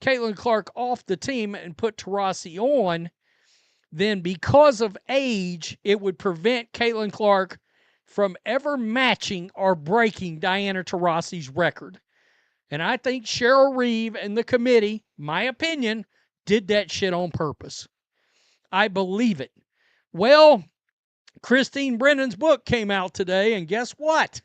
Caitlin Clark off the team and put Taurasi on, then because of age, it would prevent Caitlin Clark from ever matching or breaking Diana Taurasi's record. And I think Cheryl Reeve and the committee, my opinion, did that shit on purpose. I believe it. Well, Christine Brennan's book came out today, and guess what?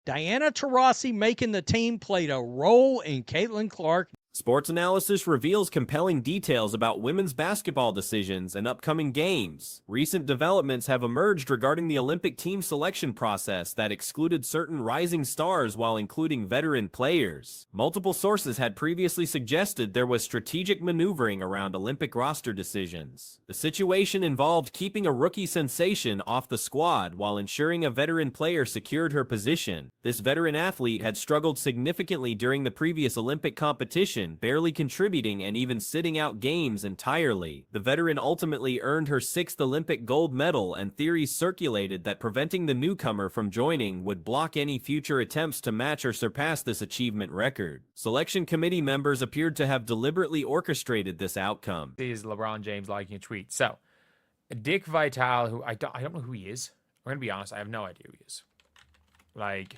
Diana Taurasi making the team played a role in Caitlin Clark. Sports Analysis reveals compelling details about women's basketball decisions and upcoming games. Recent developments have emerged regarding the Olympic team selection process that excluded certain rising stars while including veteran players. Multiple sources had previously suggested there was strategic maneuvering around Olympic roster decisions. The situation involved keeping a rookie sensation off the squad while ensuring a veteran player secured her position. This veteran athlete had struggled significantly during the previous Olympic competition, barely contributing and even sitting out games entirely. The veteran ultimately earned her 6th Olympic gold medal, and theories circulated that preventing the newcomer from joining would block any future attempts to match or surpass this achievement record. Selection committee members appeared to have deliberately orchestrated this outcome. Is LeBron James liking a tweet? So, Dick Vitale, who I don't know who he is. I'm going to be honest, I have no idea who he is. Like,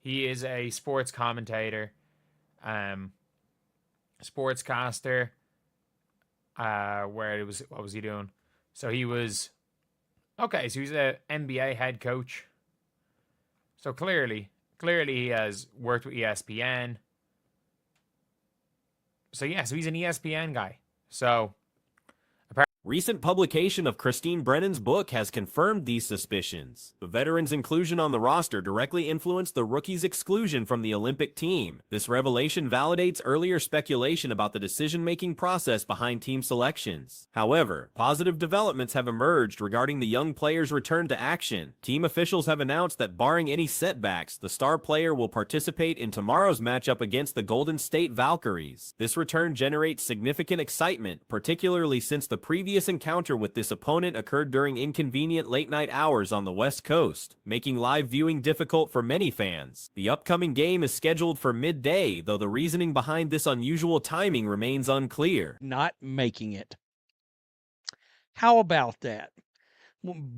he is a sports commentator. Sportscaster, where it was, what was he doing? So he was, okay, so he's a NBA head coach. So clearly he has worked with ESPN. So yeah, so he's an ESPN guy. So recent publication of Christine Brennan's book has confirmed these suspicions. The veteran's inclusion on the roster directly influenced the rookie's exclusion from the Olympic team. This revelation validates earlier speculation about the decision-making process behind team selections. However, positive developments have emerged regarding the young player's return to action. Team officials have announced that barring any setbacks, the star player will participate in tomorrow's matchup against the Golden State Valkyries. This return generates significant excitement, particularly since the previous encounter with this opponent occurred during inconvenient late-night hours on the West Coast, making live viewing difficult for many fans. The upcoming game is scheduled for midday, though the reasoning behind this unusual timing remains unclear. Not making it. How about that?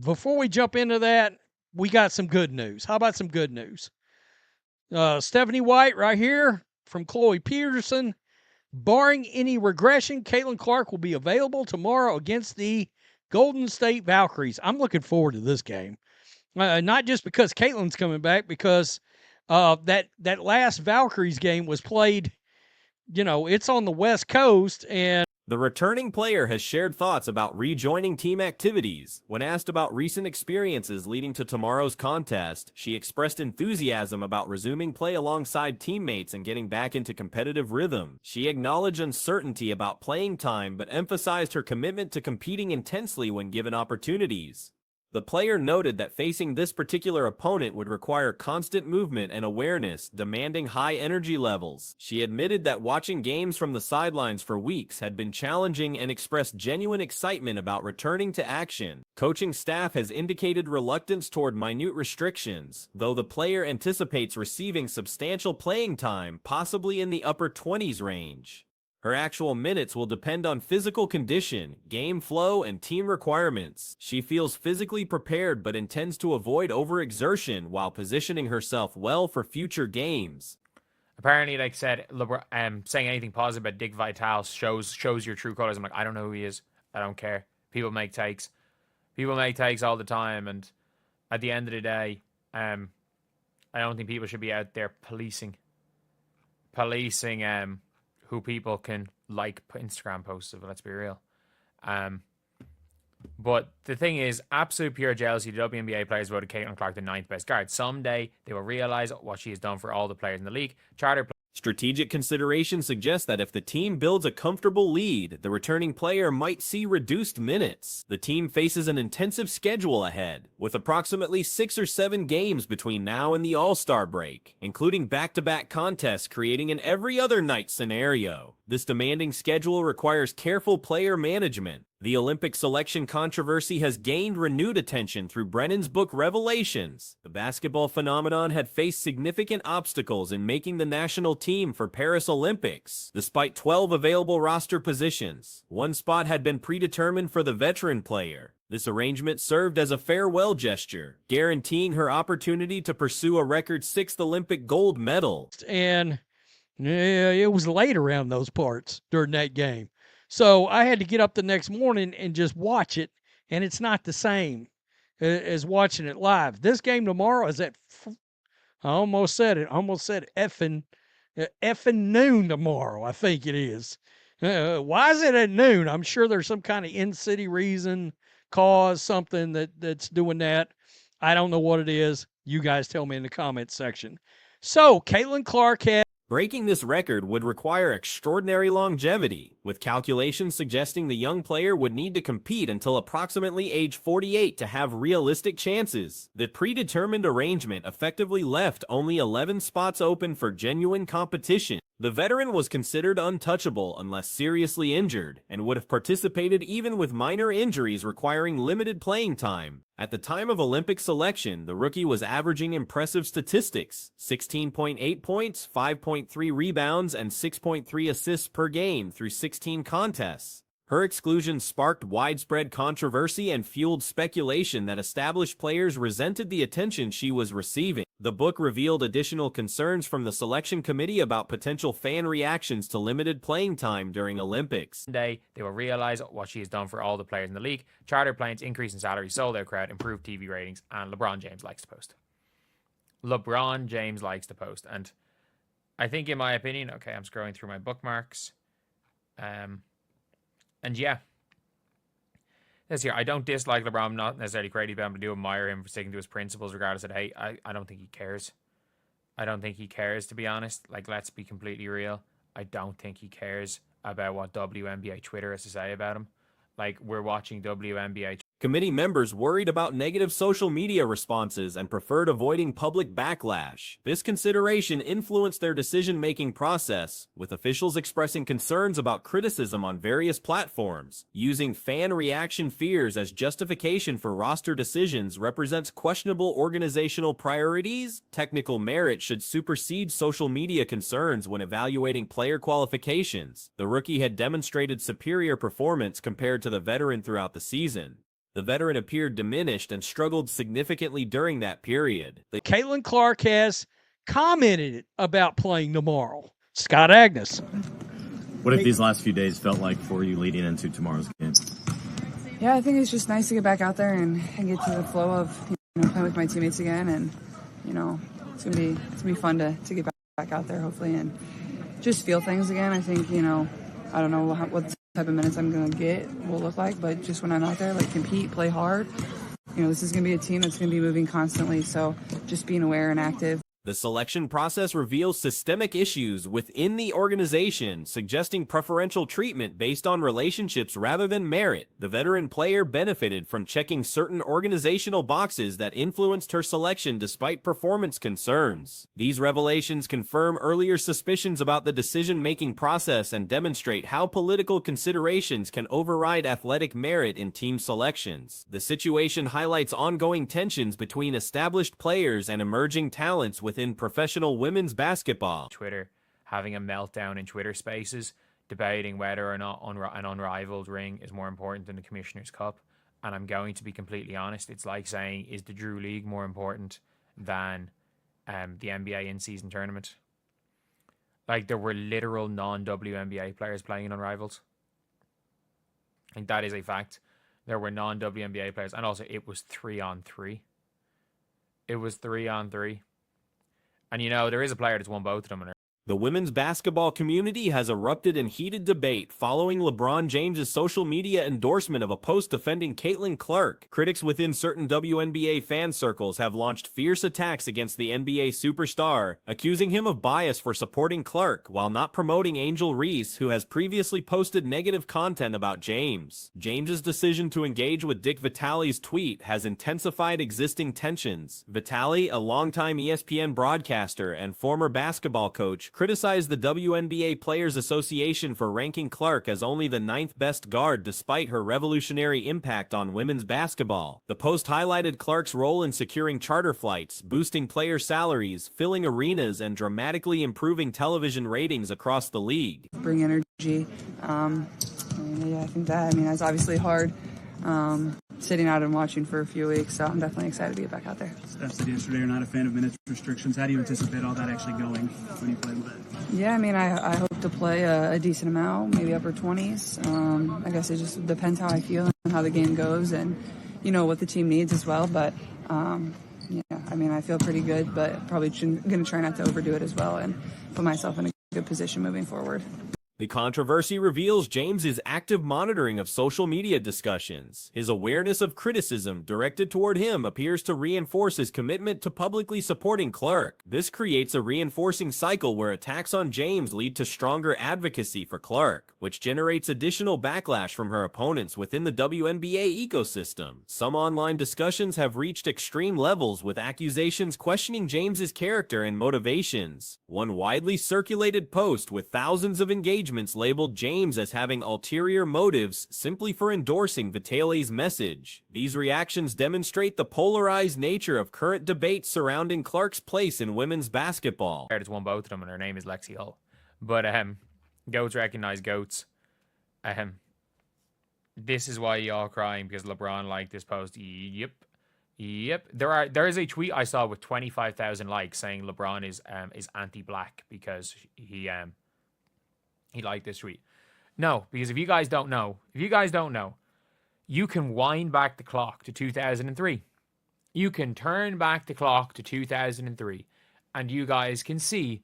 Before we jump into that, we got some good news. How about some good news? Stephanie White right here from Chloe Peterson. Barring any regression, Caitlin Clark will be available tomorrow against the Golden State Valkyries. I'm looking forward to this game. Not just because Caitlin's coming back, because that last Valkyries game was played, it's on the West Coast, and the returning player has shared thoughts about rejoining team activities. When asked about recent experiences leading to tomorrow's contest, she expressed enthusiasm about resuming play alongside teammates and getting back into competitive rhythm. She acknowledged uncertainty about playing time but emphasized her commitment to competing intensely when given opportunities. The player noted that facing this particular opponent would require constant movement and awareness, demanding high energy levels. She admitted that watching games from the sidelines for weeks had been challenging and expressed genuine excitement about returning to action. Coaching staff has indicated reluctance toward minute restrictions, though the player anticipates receiving substantial playing time, possibly in the upper 20s range. Her actual minutes will depend on physical condition, game flow, and team requirements. She feels physically prepared but intends to avoid overexertion while positioning herself well for future games. Apparently, like I said, saying anything positive about Dick Vitale shows your true colors. I'm like, I don't know who he is. I don't care. People make takes. People make takes all the time, and at the end of the day, I don't think people should be out there policing who people can like Instagram posts of, let's be real. But the thing is, absolute pure jealousy. The WNBA players voted Caitlin Clark the 9th best guard. Someday, they will realize what she has done for all the players in the league. Strategic consideration suggests that if the team builds a comfortable lead, the returning player might see reduced minutes. The team faces an intensive schedule ahead, with approximately 6 or 7 games between now and the All-Star break, including back-to-back contests creating an every other night scenario. This demanding schedule requires careful player management. The Olympic selection controversy has gained renewed attention through Brennan's book Revelations. The basketball phenomenon had faced significant obstacles in making the national team for Paris Olympics. Despite 12 available roster positions, one spot had been predetermined for the veteran player. This arrangement served as a farewell gesture, guaranteeing her opportunity to pursue a record 6th Olympic gold medal. And it was late around those parts during that game. So I had to get up the next morning and just watch it, and it's not the same as watching it live. This game tomorrow is at, I almost said effing noon tomorrow, I think it is. Why is it at noon? I'm sure there's some kind of in-city reason, cause, something that's doing that. I don't know what it is. You guys tell me in the comments section. So, Caitlin Clark had Breaking this record would require extraordinary longevity, with calculations suggesting the young player would need to compete until approximately age 48 to have realistic chances. The predetermined arrangement effectively left only 11 spots open for genuine competition. The veteran was considered untouchable unless seriously injured, and would have participated even with minor injuries requiring limited playing time. At the time of Olympic selection, the rookie was averaging impressive statistics: 16.8 points, 5.3 rebounds, and 6.3 assists per game through 16 contests. Her exclusion sparked widespread controversy and fueled speculation that established players resented the attention she was receiving. The book revealed additional concerns from the selection committee about potential fan reactions to limited playing time during Olympics. They will realize what she has done for all the players in the league. Charter planes, increase in salary, sold out crowd, improved TV ratings, and LeBron James likes to post. LeBron James likes to post. And I think, in my opinion, okay, I'm scrolling through my bookmarks. And yeah, this year, I don't dislike LeBron. I'm not necessarily crazy about him. I do admire him for sticking to his principles, regardless of, hey, I don't think he cares. I don't think he cares, to be honest. Like, let's be completely real. I don't think he cares about what WNBA Twitter has to say about him. Like, we're watching WNBA. Committee members worried about negative social media responses and preferred avoiding public backlash. This consideration influenced their decision-making process, with officials expressing concerns about criticism on various platforms. Using fan reaction fears as justification for roster decisions represents questionable organizational priorities. Technical merit should supersede social media concerns when evaluating player qualifications. The rookie had demonstrated superior performance compared to the veteran throughout the season. The veteran appeared diminished and struggled significantly during that period. Caitlin Clark has commented about playing tomorrow. Scott Agnes. What have these last few days felt like for you leading into tomorrow's game? Yeah, I think it's just nice to get back out there and get to the flow of playing with my teammates again, and it's gonna be fun to get back out there hopefully and just feel things again. I think I don't know what type of minutes I'm going to get will look like, but just when I'm out there, like, compete, play hard. This is going to be a team that's going to be moving constantly, so just being aware and active. The selection process reveals systemic issues within the organization, suggesting preferential treatment based on relationships rather than merit. The veteran player benefited from checking certain organizational boxes that influenced her selection despite performance concerns. These revelations confirm earlier suspicions about the decision-making process and demonstrate how political considerations can override athletic merit in team selections. The situation highlights ongoing tensions between established players and emerging talents within professional women's basketball. Twitter having a meltdown in Twitter Spaces, debating whether or not an unrivaled ring is more important than the Commissioner's Cup. And I'm going to be completely honest, it's like saying, is the Drew League more important than the NBA in-season tournament? Like, there were literal non-WNBA players playing in Unrivaled. And that is a fact. There were non-WNBA players, and also it was 3-on-3. It was 3-on-3. And there is a player that's won both of them. The women's basketball community has erupted in heated debate following LeBron James' social media endorsement of a post defending Caitlin Clark. Critics within certain WNBA fan circles have launched fierce attacks against the NBA superstar, accusing him of bias for supporting Clark while not promoting Angel Reese, who has previously posted negative content about James. James's decision to engage with Dick Vitale's tweet has intensified existing tensions. Vitale, a longtime ESPN broadcaster and former basketball coach, criticized the WNBA Players Association for ranking Clark as only the 9th best guard despite her revolutionary impact on women's basketball. The post highlighted Clark's role in securing charter flights, boosting player salaries, filling arenas, and dramatically improving television ratings across the league. Bring energy. I think that's obviously hard. Sitting out and watching for a few weeks, so I'm definitely excited to get back out there. Steph said yesterday you're not a fan of minutes restrictions. How do you anticipate all that actually going when you play with it? Yeah, I hope to play a decent amount, maybe upper 20s. I guess it just depends how I feel and how the game goes and, what the team needs as well. But, I feel pretty good, but probably going to try not to overdo it as well and put myself in a good position moving forward. The controversy reveals James's active monitoring of social media discussions. His awareness of criticism directed toward him appears to reinforce his commitment to publicly supporting Clark. This creates a reinforcing cycle where attacks on James lead to stronger advocacy for Clark, which generates additional backlash from her opponents within the WNBA ecosystem. Some online discussions have reached extreme levels with accusations questioning James's character and motivations. One widely circulated post with thousands of engagements labeled James as having ulterior motives simply for endorsing Vitale's message. These reactions demonstrate the polarized nature of current debates surrounding Clark's place in women's basketball. Just won both of them, and her name is Lexi Hull. But goats recognize goats. This is why y'all crying because LeBron liked this post. Yep. There is a tweet I saw with 25,000 likes saying LeBron is anti-black because he liked this tweet. No, because if you guys don't know, you can wind back the clock to 2003. You can turn back the clock to 2003, and you guys can see.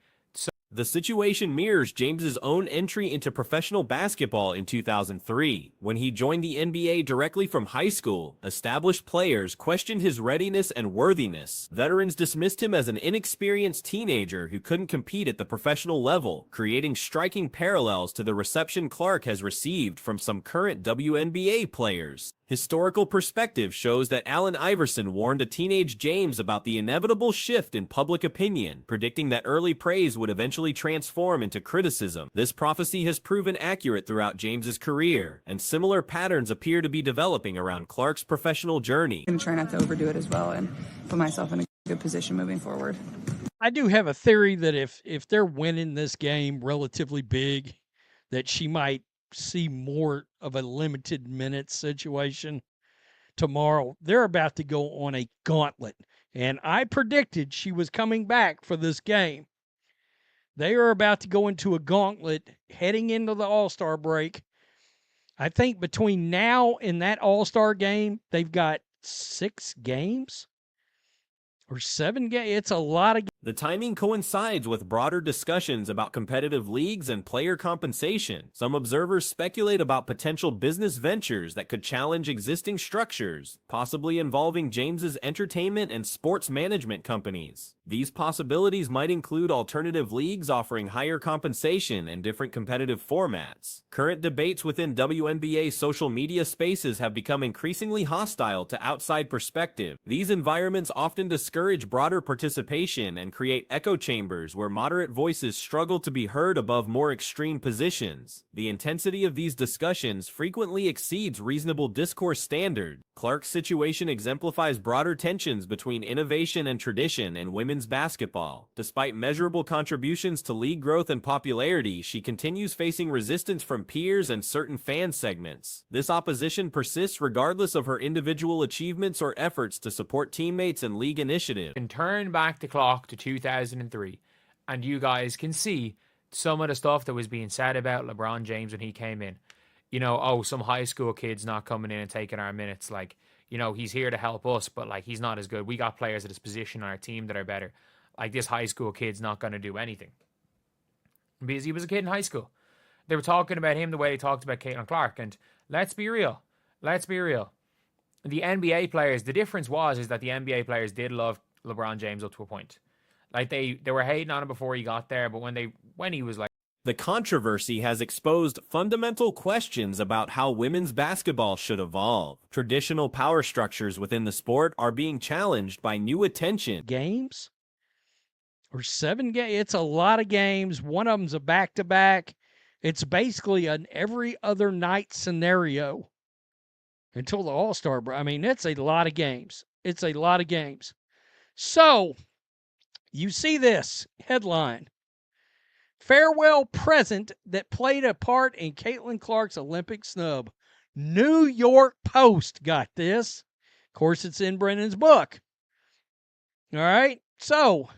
The situation mirrors James's own entry into professional basketball in 2003. When he joined the NBA directly from high school, established players questioned his readiness and worthiness. Veterans dismissed him as an inexperienced teenager who couldn't compete at the professional level, creating striking parallels to the reception Clark has received from some current WNBA players. Historical perspective shows that Allen Iverson warned a teenage James about the inevitable shift in public opinion, predicting that early praise would eventually transform into criticism. This prophecy has proven accurate throughout James's career, and similar patterns appear to be developing around Clark's professional journey. I'm going to try not to overdo it as well and put myself in a good position moving forward. I do have a theory that if they're winning this game relatively big, that she might see more of a limited minutes situation tomorrow. They're about to go on a gauntlet, and I predicted she was coming back for this game. They are about to go into a gauntlet heading into the All-Star break. I think between now and that All-Star game, they've got 6 games or 7 games. It's a lot of games. The timing coincides with broader discussions about competitive leagues and player compensation. Some observers speculate about potential business ventures that could challenge existing structures, possibly involving James's entertainment and sports management companies. These possibilities might include alternative leagues offering higher compensation and different competitive formats. Current debates within WNBA social media spaces have become increasingly hostile to outside perspective. These environments often discourage broader participation and create echo chambers where moderate voices struggle to be heard above more extreme positions. The intensity of these discussions frequently exceeds reasonable discourse standards. Clark's situation exemplifies broader tensions between innovation and tradition in women's basketball. Despite measurable contributions to league growth and popularity, she continues facing resistance from peers and certain fan segments. This opposition persists regardless of her individual achievements or efforts to support teammates and league initiatives. And turn back the clock to 2003, and you guys can see some of the stuff that was being said about LeBron James when he came in. Some high school kid's not coming in and taking our minutes. He's here to help us, but he's not as good. We got players at his position on our team that are better. This high school kid's not going to do anything. Because he was a kid in high school. They were talking about him the way they talked about Caitlin Clark. And let's be real. The NBA players, the difference is that the NBA players did love LeBron James up to a point. They were hating on him before he got there, but when he was the controversy has exposed fundamental questions about how women's basketball should evolve. Traditional power structures within the sport are being challenged by new attention. Games? or 7 games. It's a lot of games. One of them's a back-to-back. It's basically an every other night scenario until the All-Star break. I mean, it's a lot of games. It's a lot of games. So, you see this headline. Farewell present that played a part in Caitlin Clark's Olympic snub. New York Post got this. Of course, it's in Brennan's book. All right. So,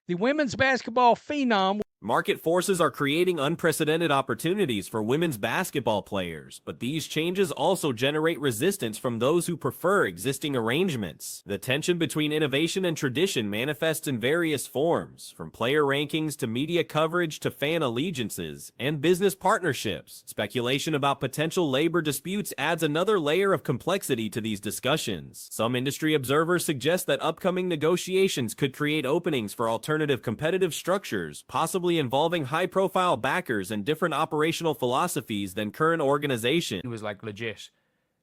the women's basketball phenom. Market forces are creating unprecedented opportunities for women's basketball players, but these changes also generate resistance from those who prefer existing arrangements. The tension between innovation and tradition manifests in various forms, from player rankings to media coverage to fan allegiances and business partnerships. Speculation about potential labor disputes adds another layer of complexity to these discussions. Some industry observers suggest that upcoming negotiations could create openings for alternative competitive structures, possibly involving high-profile backers and different operational philosophies than current organizations. It was like legit.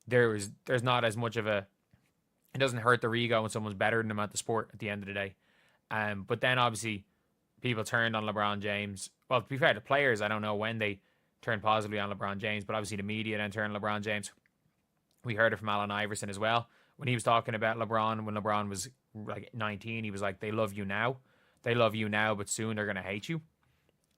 There's not as much of a. It doesn't hurt their ego when someone's better than them at the sport at the end of the day. But then obviously people turned on LeBron James. Well, to be fair, the players, I don't know when they turned positively on LeBron James, but obviously the media then turned on LeBron James. We heard it from Allen Iverson as well when he was talking about LeBron. When LeBron was like 19, he was like, "They love you now. They love you now, but soon they're gonna hate you."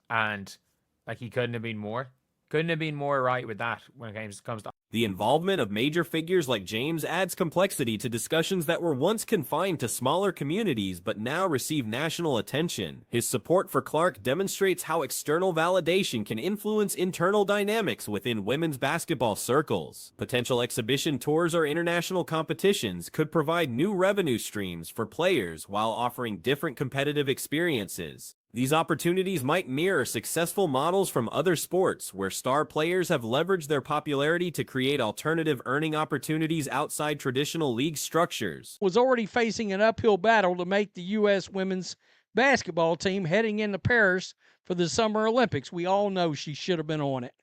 And like he couldn't have been more right with that when it comes to The involvement of major figures like James adds complexity to discussions that were once confined to smaller communities but now receive national attention. His support for Clark demonstrates how external validation can influence internal dynamics within women's basketball circles. Potential exhibition tours or international competitions could provide new revenue streams for players while offering different competitive experiences. These opportunities might mirror successful models from other sports where star players have leveraged their popularity to create alternative earning opportunities outside traditional league structures. Was already facing an uphill battle to make the U.S. women's basketball team heading into Paris for the Summer Olympics. We all know she should have been on it,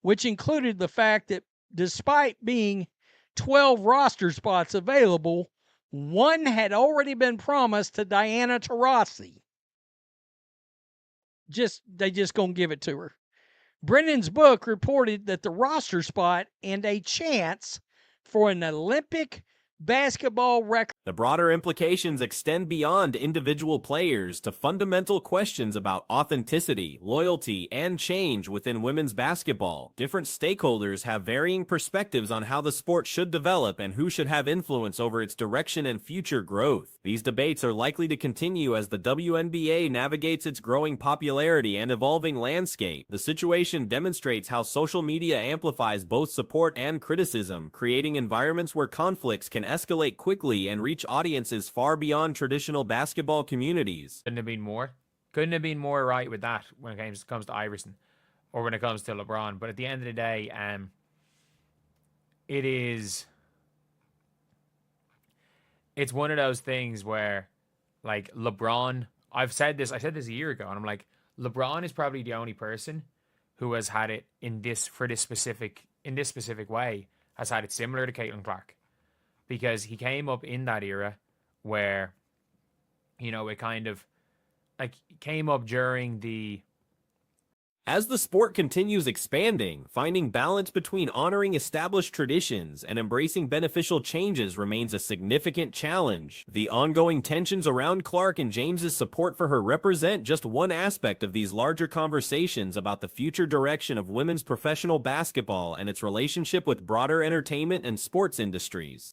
which included the fact that despite being 12 roster spots available, one had already been promised to Diana Taurasi. They just gonna give it to her. Brennan's book reported that the roster spot and a chance for an Olympic basketball record. The broader implications extend beyond individual players to fundamental questions about authenticity, loyalty, and change within women's basketball. Different stakeholders have varying perspectives on how the sport should develop and who should have influence over its direction and future growth. These debates are likely to continue as the WNBA navigates its growing popularity and evolving landscape. The situation demonstrates how social media amplifies both support and criticism, creating environments where conflicts can escalate quickly and reach audiences far beyond traditional basketball communities. Couldn't have been more right with that when it comes to Iverson or when it comes to LeBron. But at the end of the day, it's one of those things where like LeBron, I said this a year ago, and I'm like, LeBron is probably the only person who has had it in this specific way, has had it similar to Caitlin Clark. Because he came up in that era where, you know, it kind of like came up during the. As the sport continues expanding, finding balance between honoring established traditions and embracing beneficial changes remains a significant challenge. The ongoing tensions around Clark and James's support for her represent just one aspect of these larger conversations about the future direction of women's professional basketball and its relationship with broader entertainment and sports industries.